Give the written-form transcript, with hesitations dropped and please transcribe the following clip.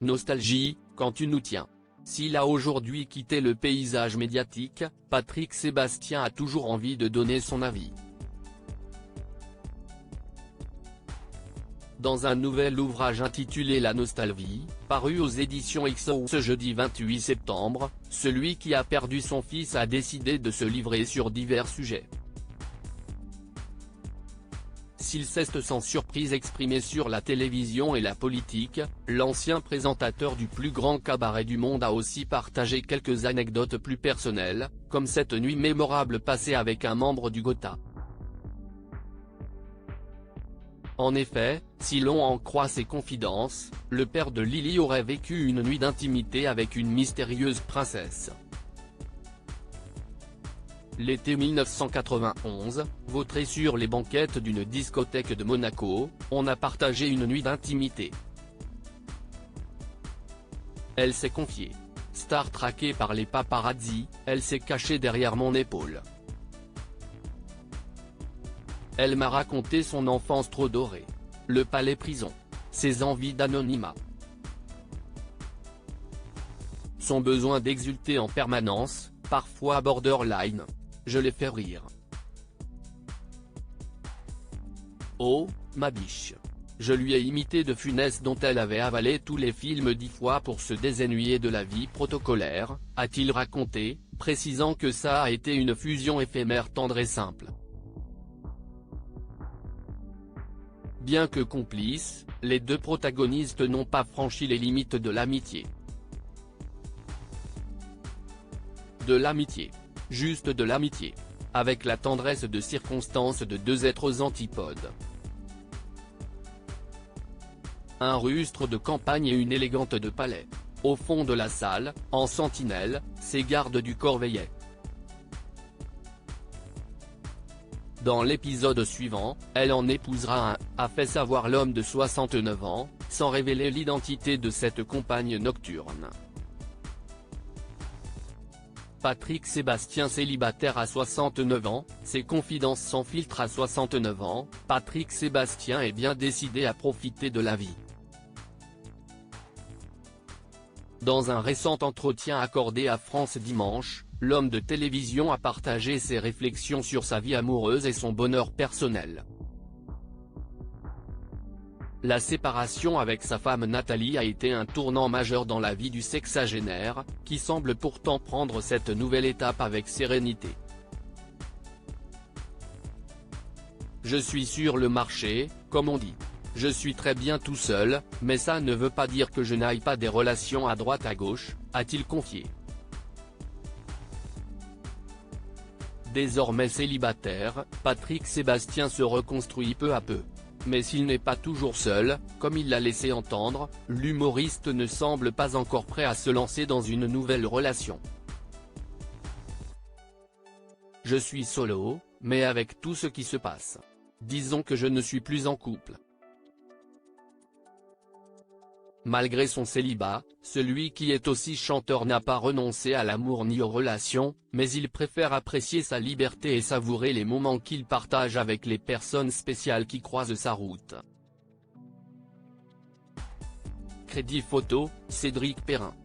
Nostalgie, quand tu nous tiens. S'il a aujourd'hui quitté le paysage médiatique, Patrick Sébastien a toujours envie de donner son avis. Dans un nouvel ouvrage intitulé La Nostalgie, paru aux éditions XO ce jeudi 28 septembre, celui qui a perdu son fils a décidé de se livrer sur divers sujets. S'il s'est sans surprise exprimé sur la télévision et la politique, l'ancien présentateur du plus grand cabaret du monde a aussi partagé quelques anecdotes plus personnelles, comme cette nuit mémorable passée avec un membre du Gotha. En effet, si l'on en croit ses confidences, le père de Lily aurait vécu une nuit d'intimité avec une mystérieuse princesse. L'été 1991, vautré sur les banquettes d'une discothèque de Monaco, on a partagé une nuit d'intimité. Elle s'est confiée. Star traquée par les paparazzi, elle s'est cachée derrière mon épaule. Elle m'a raconté son enfance trop dorée. Le palais-prison. Ses envies d'anonymat. Son besoin d'exulter en permanence, parfois borderline. Je l'ai fait rire. Oh, ma biche. Je lui ai imité De Funès dont elle avait avalé tous les films 10 fois pour se désennuyer de la vie protocolaire, a-t-il raconté, précisant que ça a été une fusion éphémère tendre et simple. Bien que complices, les deux protagonistes n'ont pas franchi les limites de l'amitié. De l'amitié. Juste de l'amitié. Avec la tendresse de circonstance de deux êtres antipodes. Un rustre de campagne et une élégante de palais. Au fond de la salle, en sentinelle, ces gardes du corps veillaient. Dans l'épisode suivant, elle en épousera un, a fait savoir l'homme de 69 ans, sans révéler l'identité de cette compagne nocturne. Patrick Sébastien célibataire à 69 ans, ses confidences sans filtre à 69 ans, Patrick Sébastien est bien décidé à profiter de la vie. Dans un récent entretien accordé à France Dimanche, l'homme de télévision a partagé ses réflexions sur sa vie amoureuse et son bonheur personnel. La séparation avec sa femme Nathalie a été un tournant majeur dans la vie du sexagénaire, qui semble pourtant prendre cette nouvelle étape avec sérénité. Je suis sur le marché, comme on dit. Je suis très bien tout seul, mais ça ne veut pas dire que je n'aille pas des relations à droite à gauche, a-t-il confié. Désormais célibataire, Patrick Sébastien se reconstruit peu à peu. Mais s'il n'est pas toujours seul, comme il l'a laissé entendre, l'humoriste ne semble pas encore prêt à se lancer dans une nouvelle relation. Je suis solo, mais avec tout ce qui se passe. Disons que je ne suis plus en couple. Malgré son célibat, celui qui est aussi chanteur n'a pas renoncé à l'amour ni aux relations, mais il préfère apprécier sa liberté et savourer les moments qu'il partage avec les personnes spéciales qui croisent sa route. Crédit photo, Cédric Perrin.